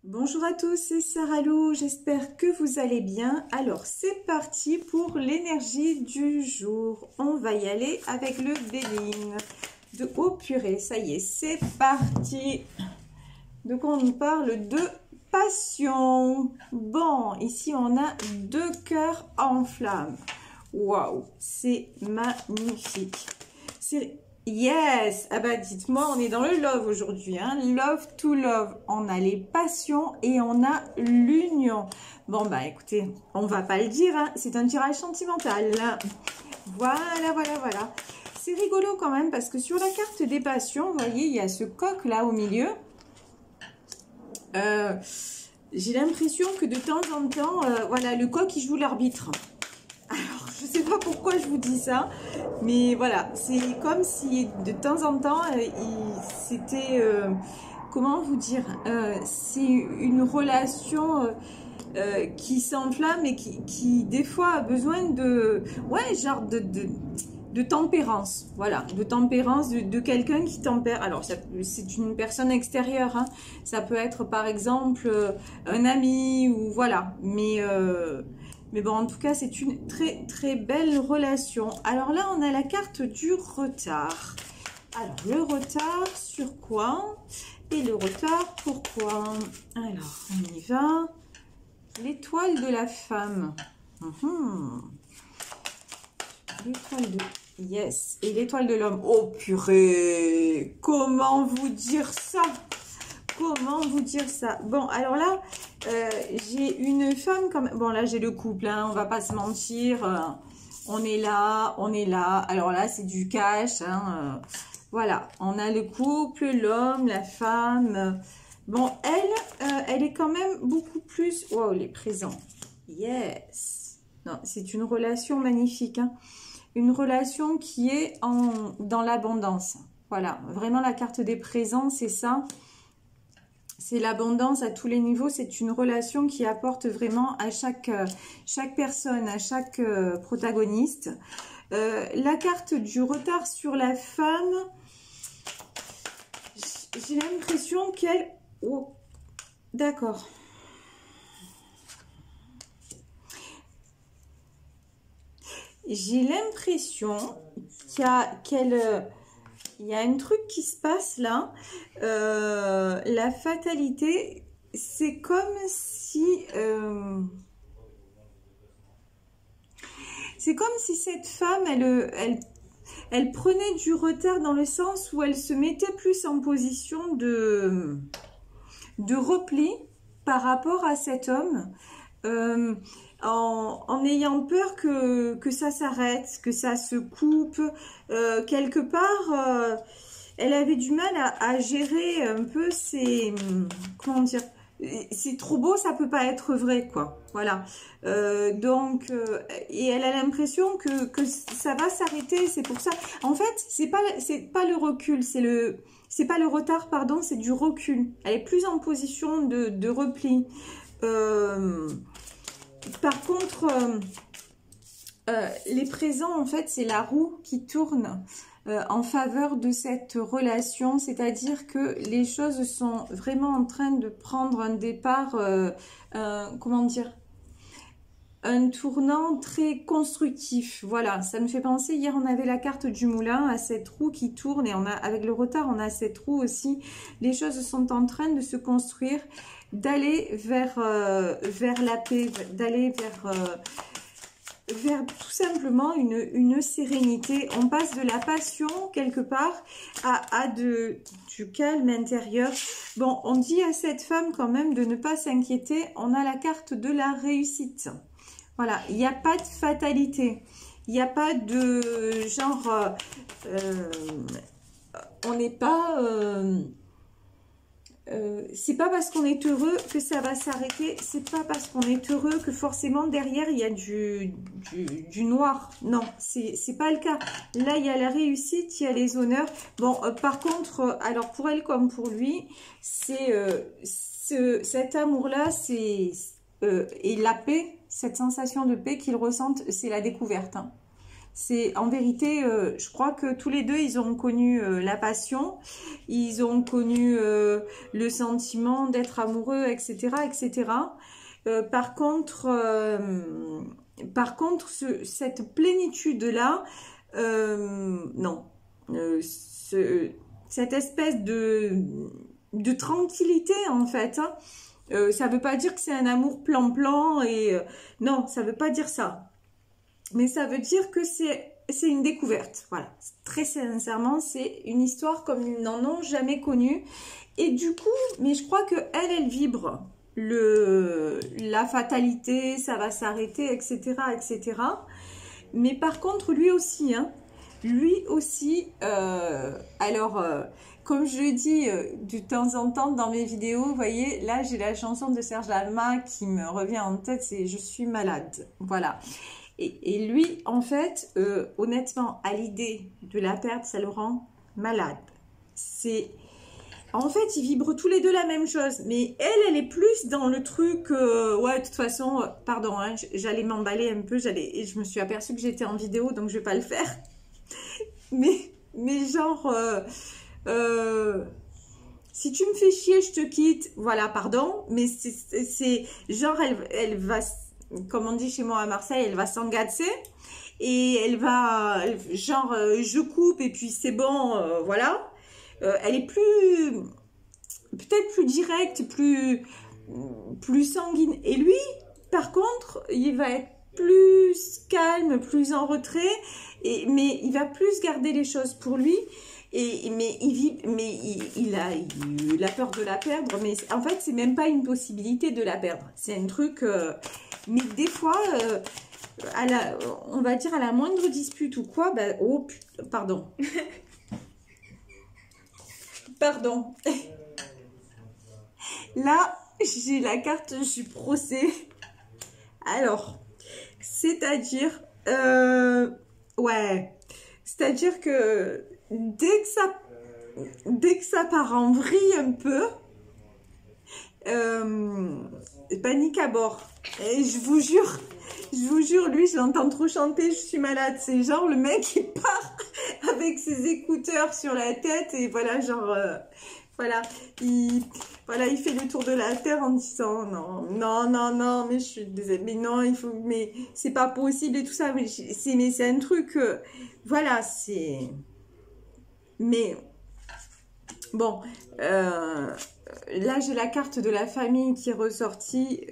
Bonjour à tous, c'est Sarah Lou, j'espère que vous allez bien. Alors c'est parti pour l'énergie du jour. On va y aller avec le Béline. Oh purée, ça y est, c'est parti. De quoi on nous parle? De passion. Bon, ici on a 2 cœurs en flammes. Waouh, c'est magnifique. Yes! Ah bah dites-moi, on est dans le love aujourd'hui, hein? Love to love. On a les passions et on a l'union. Bon bah écoutez, on va pas le dire, hein? C'est un tirage sentimental. Voilà. C'est rigolo quand même parce que sur la carte des passions, vous voyez, il y a ce coq là au milieu. J'ai l'impression que de temps en temps, voilà, le coq il joue l'arbitre. Alors, je ne sais pas pourquoi je vous dis ça, mais voilà, c'est comme si de temps en temps, c'était, comment vous dire, c'est une relation qui s'enflamme et qui des fois a besoin de, ouais, genre de tempérance, voilà, de tempérance, de quelqu'un qui tempère. Alors, c'est une personne extérieure, hein. Ça peut être par exemple un ami ou voilà, mais bon, en tout cas, c'est une très belle relation. Alors là, on a la carte du retard. Alors, le retard sur quoi? Et le retard, pourquoi? Alors, on y va. L'étoile de la femme. L'étoile de... Yes. Et l'étoile de l'homme. Oh, purée! Comment vous dire ça? Comment vous dire ça? Bon, alors là, j'ai une femme comme... Bon, là, j'ai le couple, hein, on va pas se mentir. On est là, on est là. Alors là, c'est du cash. Hein, voilà, on a le couple, l'homme, la femme. Bon, elle est quand même beaucoup plus... Wow, les présents. Yes. Non, c'est une relation magnifique. Hein. Une relation qui est dans l'abondance. Voilà, vraiment la carte des présents, c'est ça. C'est l'abondance à tous les niveaux. C'est une relation qui apporte vraiment à chaque personne, à chaque protagoniste. La carte du retard sur la femme, j'ai l'impression qu'elle... Oh, d'accord. J'ai l'impression il y a un truc qui se passe là. La fatalité, c'est comme si... c'est comme si cette femme, elle prenait du retard dans le sens où elle se mettait plus en position de repli par rapport à cet homme. En ayant peur que ça s'arrête, que ça se coupe. Quelque part, elle avait du mal à gérer un peu ses... Comment dire? C'est trop beau, ça peut pas être vrai, quoi. Voilà. Et elle a l'impression que ça va s'arrêter. C'est pour ça. En fait, c'est pas le recul, c'est pas le retard, pardon, c'est du recul. Elle est plus en position de repli. Par contre, les présents, en fait, c'est la roue qui tourne en faveur de cette relation. C'est-à-dire que les choses sont vraiment en train de prendre un départ, comment dire, un tournant très constructif. Voilà, ça me fait penser, hier on avait la carte du moulin à cette roue qui tourne et avec le retard on a cette roue aussi. Les choses sont en train de se construire, d'aller vers la paix, d'aller vers tout simplement une sérénité. On passe de la passion quelque part à du calme intérieur. Bon, on dit à cette femme quand même de ne pas s'inquiéter. On a la carte de la réussite. Voilà, il n'y a pas de fatalité. Il n'y a pas de genre... on n'est pas... c'est pas parce qu'on est heureux que ça va s'arrêter. C'est pas parce qu'on est heureux que forcément derrière il y a du noir. Non, c'est pas le cas. Là, il y a la réussite, il y a les honneurs. Bon, par contre, alors pour elle comme pour lui, c'est cet amour-là, et la paix, cette sensation de paix qu'ils ressentent, c'est la découverte. Hein. C'est en vérité, je crois que tous les deux, ils ont connu la passion, ils ont connu le sentiment d'être amoureux, etc., etc. Par contre, cette plénitude-là, non. Cette espèce de tranquillité, en fait, hein, ça veut pas dire que c'est un amour plan-plan et non, ça veut pas dire ça. Mais ça veut dire que c'est une découverte. Voilà, très sincèrement, c'est une histoire comme ils n'en ont jamais connue. Et du coup, mais je crois que elle vibre la fatalité, ça va s'arrêter, etc., etc. Mais par contre, lui aussi, hein, lui aussi, comme je le dis de temps en temps dans mes vidéos, vous voyez, là j'ai la chanson de Serge Lama qui me revient en tête, c'est « Je suis malade ». Voilà. Et lui, en fait, honnêtement, à l'idée de la perdre, ça le rend malade. En fait, ils vibrent tous les deux la même chose, mais elle est plus dans le truc, ouais, de toute façon, pardon, hein, j'allais m'emballer un peu, et je me suis aperçue que j'étais en vidéo, donc je vais pas le faire. Mais genre, si tu me fais chier, je te quitte, voilà, pardon, mais c'est genre, elle va, comme on dit chez moi à Marseille, elle va s'engacer, et elle va, genre, je coupe, et puis c'est bon, voilà. Elle est peut-être plus directe, plus sanguine. Et lui, par contre, il va être plus calme, plus en retrait, mais il va plus garder les choses pour lui. Mais il a peur de la perdre. Mais en fait, c'est même pas une possibilité de la perdre. C'est un truc. Mais des fois, on va dire à la moindre dispute ou quoi, ben, oh, pardon. Pardon. Là, j'ai la carte du procès. Alors, c'est-à-dire, ouais, c'est-à-dire que dès que ça part en vrille un peu, panique à bord. Et je vous jure, lui, je l'entends trop chanter, je suis malade. C'est genre le mec qui part avec ses écouteurs sur la tête et voilà, genre, voilà, il fait le tour de la terre en disant non, mais je suis désolée, mais non, mais c'est pas possible et tout ça. Mais c'est un truc, voilà, c'est, mais bon. Là, j'ai la carte de la famille qui est ressortie.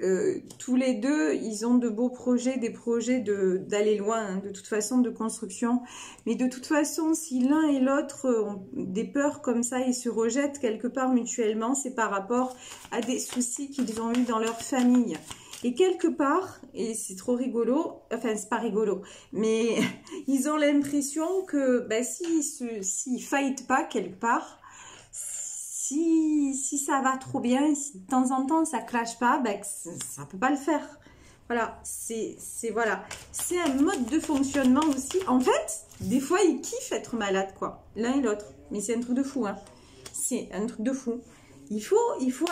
Tous les deux, ils ont de beaux projets, des projets d'aller loin, hein, de toute façon, de construction. Mais de toute façon, si l'un et l'autre ont des peurs comme ça, ils se rejettent quelque part mutuellement, c'est par rapport à des soucis qu'ils ont eu dans leur famille. Et quelque part, et c'est trop rigolo, enfin, c'est pas rigolo, mais ils ont l'impression que ben, s'ils fightent pas quelque part, si ça va trop bien, si de temps en temps ça clash pas, ben, ça peut pas le faire. Voilà, c'est un mode de fonctionnement aussi. En fait, des fois ils kiffent être malades, quoi, l'un et l'autre. Mais c'est un truc de fou, hein. C'est un truc de fou. Il faut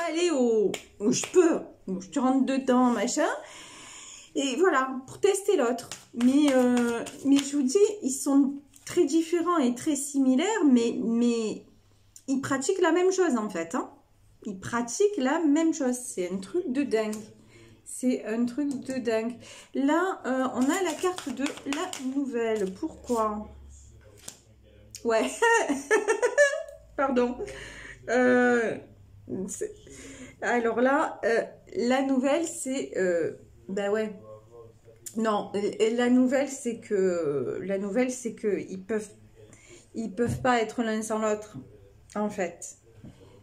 aller où je peux, où je te rentre dedans, machin. Et voilà, pour tester l'autre. Mais je vous dis, ils sont très différents et très similaires, mais ils pratiquent la même chose en fait. Hein. Ils pratiquent la même chose. C'est un truc de dingue. C'est un truc de dingue. Là, on a la carte de la nouvelle. Pourquoi? Ouais. Pardon. Alors là, la nouvelle, c'est... ben ouais. Non, la nouvelle, c'est que ils peuvent pas être l'un sans l'autre, en fait.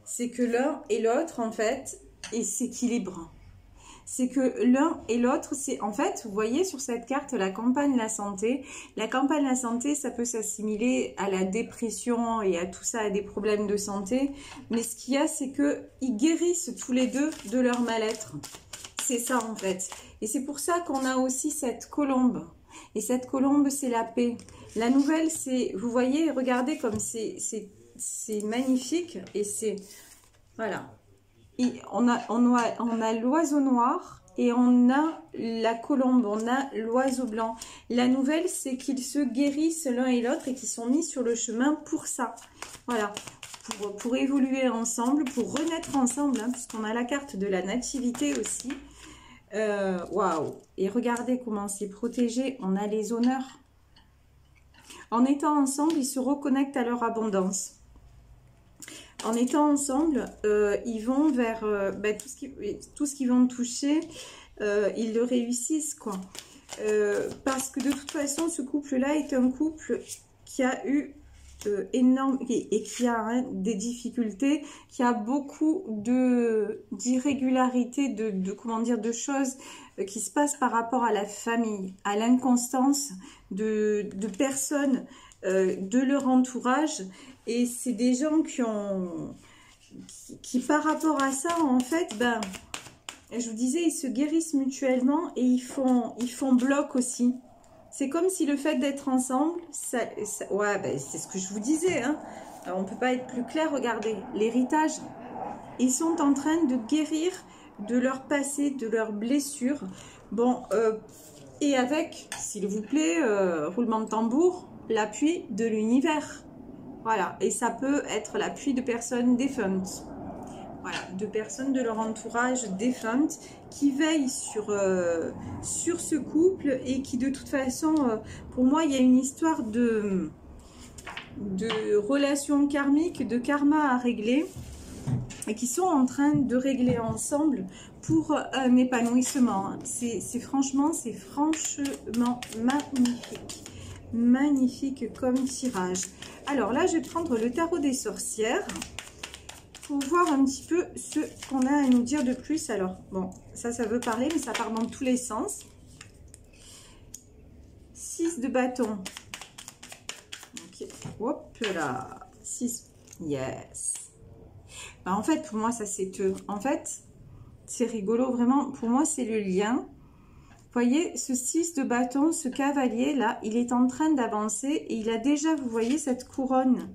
C'est que l'un et l'autre, en fait, et s'équilibrent. C'est que l'un et l'autre, c'est en fait, vous voyez sur cette carte, la campagne la santé. La campagne la santé, ça peut s'assimiler à la dépression et à tout ça, à des problèmes de santé. Mais ce qu'il y a, c'est qu'ils guérissent tous les deux de leur mal-être. C'est ça en fait. Et c'est pour ça qu'on a aussi cette colombe. Et cette colombe, c'est la paix. La nouvelle, c'est, vous voyez, regardez comme c'est magnifique. Et c'est, voilà. Et on a l'oiseau noir et on a la colombe, on a l'oiseau blanc. La nouvelle, c'est qu'ils se guérissent l'un et l'autre et qu'ils sont mis sur le chemin pour ça. Voilà, pour évoluer ensemble, pour renaître ensemble, hein, puisqu'on a la carte de la nativité aussi. Waouh! Et regardez comment c'est protégé, on a les honneurs. En étant ensemble, ils se reconnectent à leur abondance. En étant ensemble, ils vont vers tout ce qu'ils vont toucher, ils le réussissent, quoi. Parce que de toute façon, ce couple-là est un couple qui a eu énorme et qui a des difficultés, qui a beaucoup d'irrégularités, comment dire, de choses qui se passent par rapport à la famille, à l'inconstance de personnes de leur entourage. Et c'est des gens qui par rapport à ça, en fait, ben, je vous disais, ils se guérissent mutuellement et ils font bloc aussi. C'est comme si le fait d'être ensemble, ouais, ben, c'est ce que je vous disais, hein. Alors, on ne peut pas être plus clair, regardez, l'héritage, ils sont en train de guérir de leur passé, de leurs blessures. Bon, et avec, s'il vous plaît, roulement de tambour, l'appui de l'univers. Voilà, et ça peut être l'appui de personnes défuntes. Voilà, de personnes de leur entourage défuntes qui veillent sur ce couple et qui de toute façon, pour moi, il y a une histoire de relations karmiques, de karma à régler et qui sont en train de régler ensemble pour un épanouissement. C'est franchement magnifique. Magnifique comme tirage. Alors là, je vais prendre le tarot des sorcières pour voir un petit peu ce qu'on a à nous dire de plus. Alors, bon, ça veut parler, mais ça part dans tous les sens. 6 de bâton. Ok, hop là. 6, yes. Ben, en fait, pour moi, ça c'est eux. En fait, c'est rigolo, vraiment. Pour moi, c'est le lien. Vous voyez, ce 6 de bâton, ce cavalier là, il est en train d'avancer et il a déjà, vous voyez, cette couronne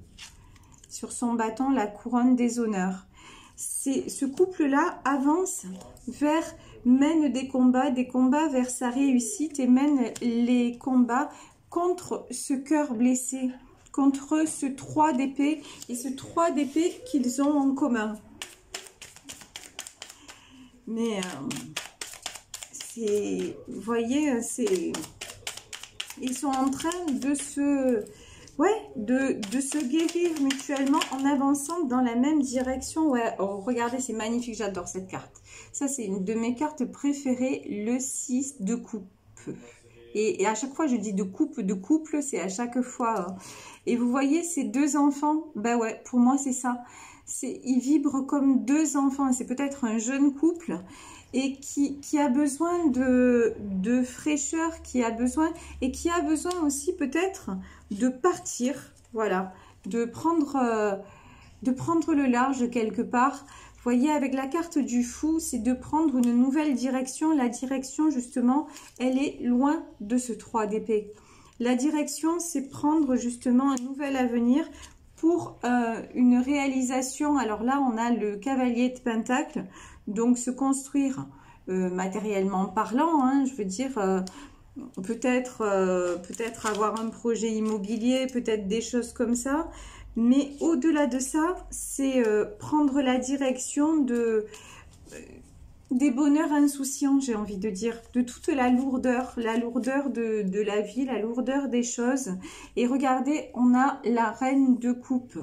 sur son bâton, la couronne des honneurs. Ce couple-là avance mène des combats vers sa réussite et mène les combats contre ce cœur blessé, contre ce 3 d'épée et ce 3 d'épée qu'ils ont en commun. Mais vous voyez, ils sont en train de se guérir mutuellement en avançant dans la même direction. Ouais, oh, regardez, c'est magnifique, j'adore cette carte. Ça, c'est une de mes cartes préférées, le 6 de coupe. Et à chaque fois, je dis de couple, c'est à chaque fois. Et vous voyez, ces deux enfants, ben ouais, pour moi, c'est ça. Ils vibrent comme deux enfants. C'est peut-être un jeune couple et qui a besoin de fraîcheur, qui a besoin aussi peut-être de partir, voilà, de prendre le large quelque part. Vous voyez, avec la carte du fou, c'est de prendre une nouvelle direction. La direction, justement, elle est loin de ce 3 d'épée. La direction, c'est prendre justement un nouvel avenir pour une réalisation. Alors là, on a le cavalier de Pentacle. Donc, se construire matériellement parlant, hein, je veux dire, peut-être avoir un projet immobilier, peut-être des choses comme ça. Mais au-delà de ça, c'est prendre la direction des bonheurs insouciants, j'ai envie de dire, de toute la lourdeur de la vie, la lourdeur des choses. Et regardez, on a la reine de coupe.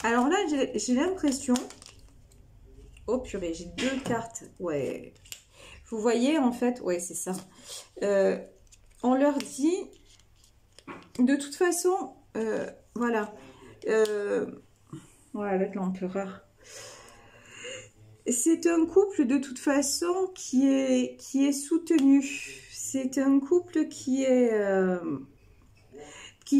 Alors là, j'ai l'impression... Oh purée, j'ai deux cartes. Ouais. Vous voyez, en fait, ouais, c'est ça. On leur dit, de toute façon, voilà. Ouais, avec l'empereur. C'est un couple, de toute façon, qui est soutenu. C'est un couple qui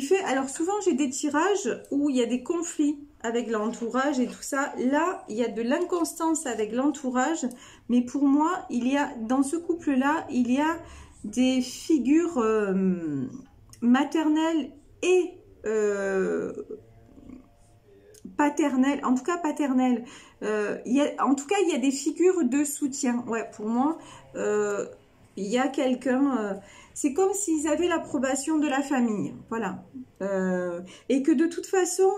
fait... Alors, souvent, j'ai des tirages où il y a des conflits avec l'entourage et tout ça. Là, il y a de l'inconstance avec l'entourage. Mais pour moi, dans ce couple-là, il y a des figures maternelles et paternelle, en tout cas paternelle. En tout cas, il y a des figures de soutien. Ouais, pour moi, il y a quelqu'un... c'est comme s'ils avaient l'approbation de la famille. Voilà. Et que de toute façon...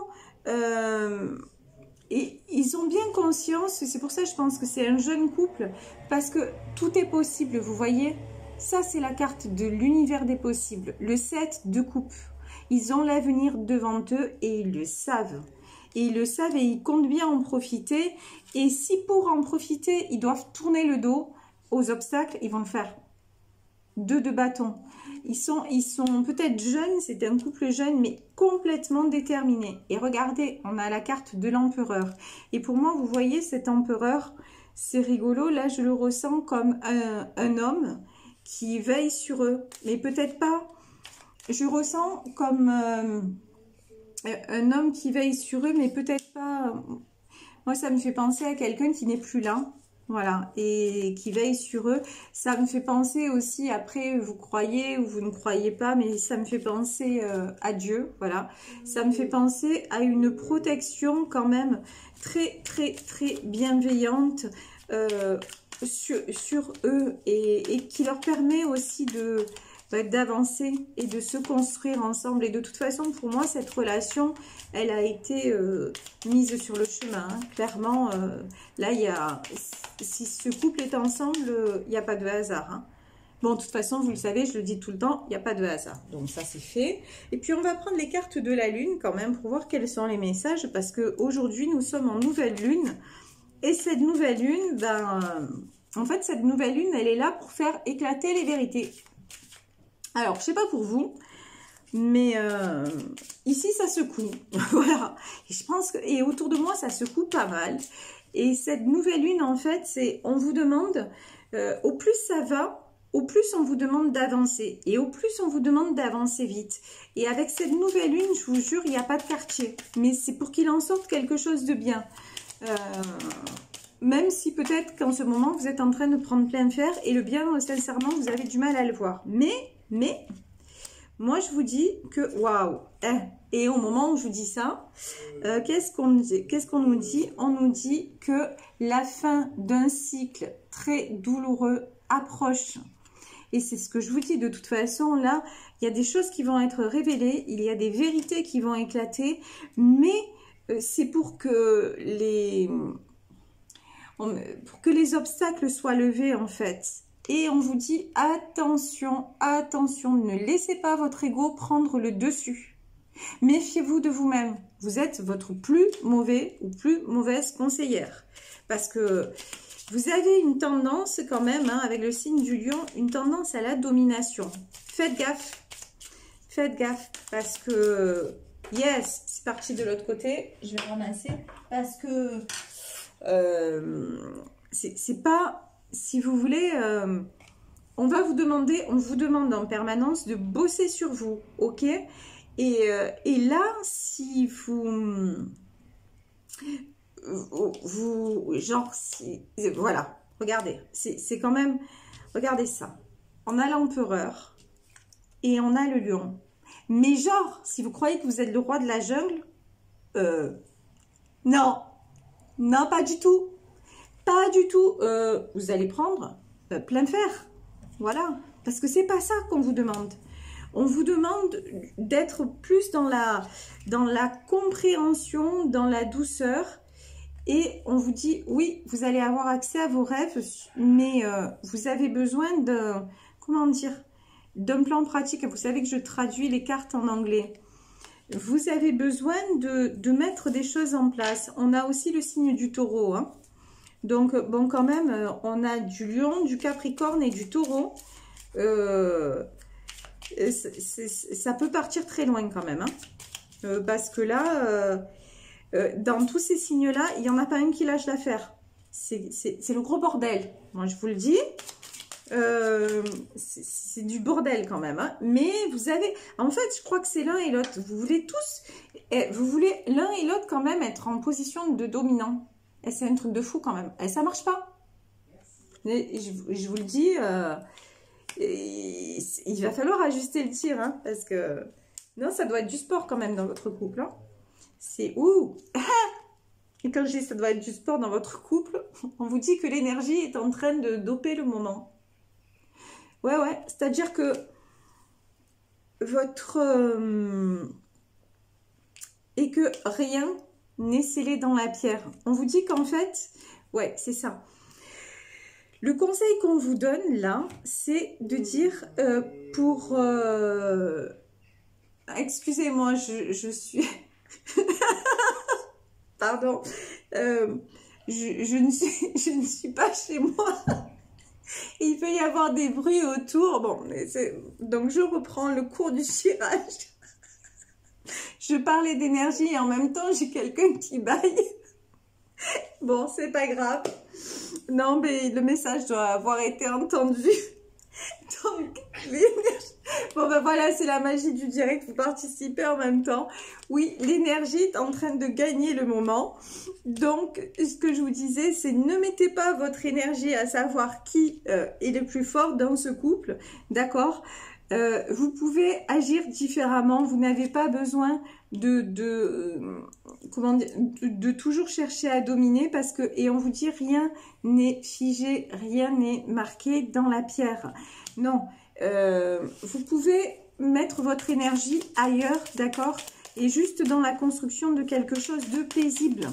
et ils ont bien conscience, c'est pour ça que je pense que c'est un jeune couple, parce que tout est possible, vous voyez. Ça, c'est la carte de l'univers des possibles, le 7 de coupe. Ils ont l'avenir devant eux et ils le savent. Et ils le savent et ils comptent bien en profiter. Et si pour en profiter, ils doivent tourner le dos aux obstacles, ils vont le faire. 2 de bâton. Ils sont peut-être jeunes, c'est un couple jeune, mais complètement déterminé. Et regardez, on a la carte de l'empereur. Et pour moi, vous voyez, cet empereur, c'est rigolo. Là, je le ressens comme un homme qui veille sur eux. Mais peut-être pas. Je ressens comme un homme qui veille sur eux, mais peut-être pas. Moi, ça me fait penser à quelqu'un qui n'est plus là. Voilà, et qui veille sur eux. Ça me fait penser aussi, après, vous croyez ou vous ne croyez pas, mais ça me fait penser à Dieu, voilà. Ça me fait penser à une protection quand même très, très, très bienveillante sur eux et qui leur permet aussi d'avancer et de se construire ensemble. Et de toute façon, pour moi, cette relation, elle a été mise sur le chemin. Hein. Clairement, là, si ce couple est ensemble, il n'y a pas de hasard. Hein. Bon, de toute façon, vous le savez, je le dis tout le temps, il n'y a pas de hasard. Donc, ça, c'est fait. Et puis, on va prendre les cartes de la Lune quand même pour voir quels sont les messages. Parce qu'aujourd'hui, nous sommes en nouvelle Lune. Et cette nouvelle Lune, en fait, cette nouvelle Lune, elle est là pour faire éclater les vérités. Alors, je sais pas pour vous, mais ici, ça secoue. Voilà. Et je pense que, et autour de moi, ça secoue pas mal. Et cette nouvelle lune, en fait, c'est, on vous demande, au plus ça va, au plus on vous demande d'avancer. Et au plus on vous demande d'avancer vite. Et avec cette nouvelle lune, je vous jure, il n'y a pas de quartier. Mais c'est pour qu'il en sorte quelque chose de bien. Même si peut-être qu'en ce moment, vous êtes en train de prendre plein de fer. Et le bien, sincèrement, vous avez du mal à le voir. Mais, moi, je vous dis que, waouh, et au moment où je vous dis ça, qu'est-ce qu'on nous dit? On nous dit que la fin d'un cycle très douloureux approche. Et c'est ce que je vous dis, de toute façon, là, il y a des choses qui vont être révélées, il y a des vérités qui vont éclater, mais c'est pour que les obstacles soient levés, en fait. Et on vous dit, attention, attention, ne laissez pas votre ego prendre le dessus. Méfiez-vous de vous-même. Vous êtes votre plus mauvais ou plus mauvaise conseillère. Parce que vous avez une tendance quand même, hein, avec le signe du lion, une tendance à la domination. Faites gaffe. Faites gaffe. Parce que, yes, c'est parti de l'autre côté. Je vais ramasser. Parce que c'est pas... Si vous voulez, on vous demande en permanence de bosser sur vous, ok? Et là, si voilà, regardez, c'est quand même, regardez ça. On a l'empereur et on a le lion. Mais genre, si vous croyez que vous êtes le roi de la jungle, non, non, pas du tout. Pas du tout. Vous allez prendre plein de fer. Voilà. Parce que c'est pas ça qu'on vous demande. On vous demande d'être plus dans la compréhension, dans la douceur. Et on vous dit, oui, vous allez avoir accès à vos rêves, mais vous avez besoin de, comment dire, d'un plan pratique. Vous savez que je traduis les cartes en anglais. Vous avez besoin de mettre des choses en place. On a aussi le signe du taureau, hein. Donc, bon, quand même, on a du lion, du capricorne et du taureau. Ça peut partir très loin quand même. Hein. Parce que là, dans tous ces signes-là, il n'y en a pas un qui lâche l'affaire. C'est le gros bordel. Moi, je vous le dis. C'est du bordel quand même. Hein. Mais vous avez... En fait, je crois que c'est l'un et l'autre. Vous voulez tous... Vous voulez l'un et l'autre quand même être en position de dominant. Et c'est un truc de fou quand même. Et ça marche pas. Je vous le dis, il va falloir ajuster le tir. Hein, parce que, non, ça doit être du sport quand même dans votre couple. Hein. C'est ouh. Et quand je dis ça doit être du sport dans votre couple, on vous dit que l'énergie est en train de doper le moment. Ouais, c'est-à-dire que votre... et que rien n'est scellé dans la pierre. On vous dit qu'en fait, ouais, c'est ça. Le conseil qu'on vous donne là, c'est de dire pour... excusez-moi, je suis... Pardon. Je ne suis pas chez moi. Il peut y avoir des bruits autour. Bon, donc je reprends le cours du tirage. Je parlais d'énergie et en même temps, j'ai quelqu'un qui baille. Bon, c'est pas grave. Non, mais le message doit avoir été entendu. Donc, l'énergie... Bon, ben voilà, c'est la magie du direct. Vous participez en même temps. Oui, l'énergie est en train de gagner le moment. Donc, ce que je vous disais, c'est ne mettez pas votre énergie à savoir qui est le plus fort dans ce couple. D'accord ? Vous pouvez agir différemment. Vous n'avez pas besoin comment dire, de toujours chercher à dominer parce que, et on vous dit, rien n'est figé, rien n'est marqué dans la pierre. Non, vous pouvez mettre votre énergie ailleurs, d'accord, et juste dans la construction de quelque chose de paisible.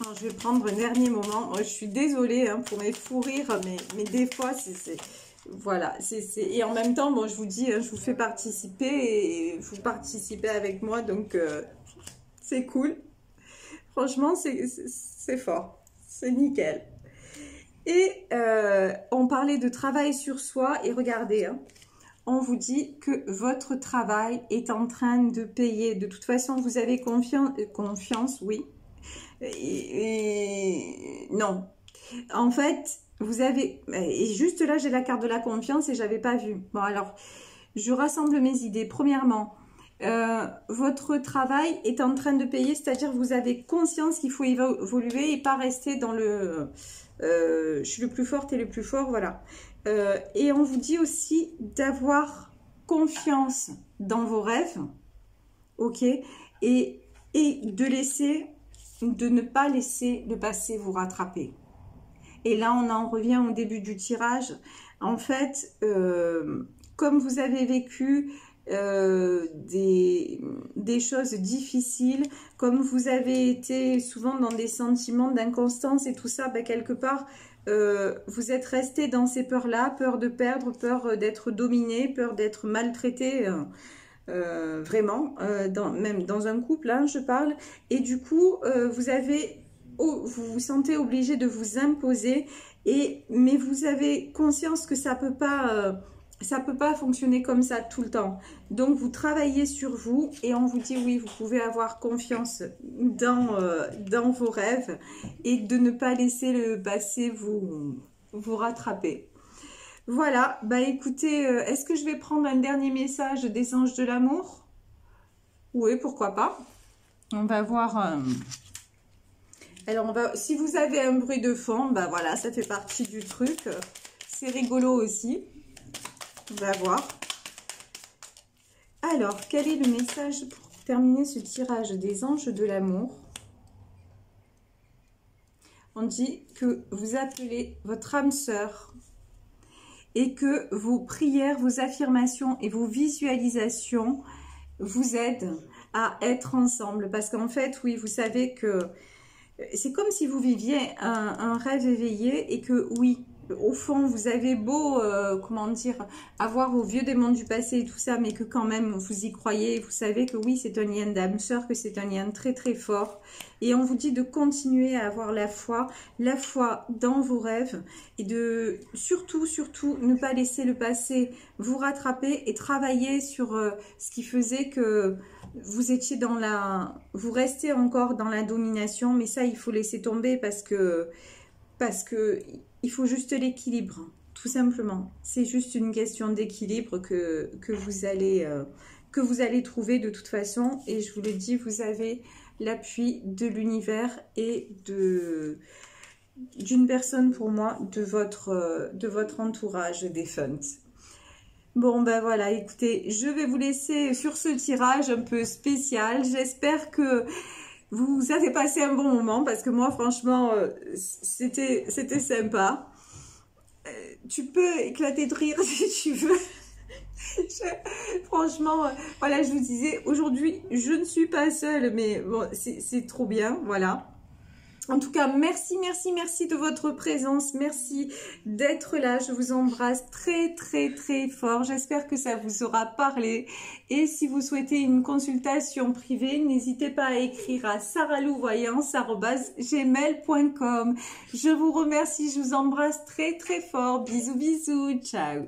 Alors, je vais prendre un dernier moment. Je suis désolée hein, pour mes fous rires, mais des fois, voilà, et en même temps, bon, je vous dis, hein, je vous fais participer et vous participez avec moi, donc c'est cool. Franchement, c'est fort, c'est nickel. Et on parlait de travail sur soi et regardez, hein, on vous dit que votre travail est en train de payer. De toute façon, vous avez confiance, oui. Et non. En fait, vous avez... Et juste là, j'ai la carte de la confiance et j'avais pas vu. Bon, alors, je rassemble mes idées. Premièrement, votre travail est en train de payer, c'est-à-dire vous avez conscience qu'il faut évoluer et pas rester dans le... je suis le plus fort et le plus fort, voilà. Et on vous dit aussi d'avoir confiance dans vos rêves, ok, et de ne pas laisser le passé vous rattraper. Et là, on en revient au début du tirage. En fait, comme vous avez vécu des choses difficiles, comme vous avez été souvent dans des sentiments d'inconstance et tout ça, ben, quelque part, vous êtes resté dans ces peurs-là, peur de perdre, peur d'être dominé, peur d'être maltraité, vraiment, même dans un couple, hein, je parle. Et du coup, vous vous sentez obligé de vous imposer, mais vous avez conscience que ça peut pas fonctionner comme ça tout le temps. Donc, vous travaillez sur vous et on vous dit oui, vous pouvez avoir confiance dans vos rêves et de ne pas laisser le passé vous rattraper. Voilà, bah écoutez, est-ce que je vais prendre un dernier message des anges de l'amour? Oui, pourquoi pas. On va voir... Alors, si vous avez un bruit de fond, bah voilà, ça fait partie du truc. C'est rigolo aussi. On va voir. Alors, quel est le message pour terminer ce tirage des anges de l'amour? On dit que vous appelez votre âme sœur et que vos prières, vos affirmations et vos visualisations vous aident à être ensemble. Parce qu'en fait, oui, vous savez que c'est comme si vous viviez un rêve éveillé et que oui, au fond, vous avez beau, comment dire, avoir vos vieux démons du passé et tout ça, mais que quand même, vous y croyez, vous savez que oui, c'est un lien d'âme sœur, que c'est un lien très très fort. Et on vous dit de continuer à avoir la foi dans vos rêves et de surtout ne pas laisser le passé vous rattraper et travailler sur ce qui faisait que vous étiez vous restez encore dans la domination, mais ça, il faut laisser tomber parce que il faut juste l'équilibre, tout simplement. C'est juste une question d'équilibre que vous allez trouver de toute façon. Et je vous le dis, vous avez l'appui de l'univers et d'une personne pour moi, de votre entourage défunt. Bon, ben voilà, écoutez, je vais vous laisser sur ce tirage un peu spécial. J'espère que vous avez passé un bon moment parce que moi, franchement, c'était sympa. Tu peux éclater de rire si tu veux. Franchement, voilà, je vous disais, aujourd'hui, je ne suis pas seule, mais bon, c'est trop bien, voilà. En tout cas, merci, merci, merci de votre présence. Merci d'être là. Je vous embrasse très, très, très fort. J'espère que ça vous aura parlé. Et si vous souhaitez une consultation privée, n'hésitez pas à écrire à saralouvoyance@gmail.com. Je vous remercie. Je vous embrasse très, très fort. Bisous, bisous. Ciao.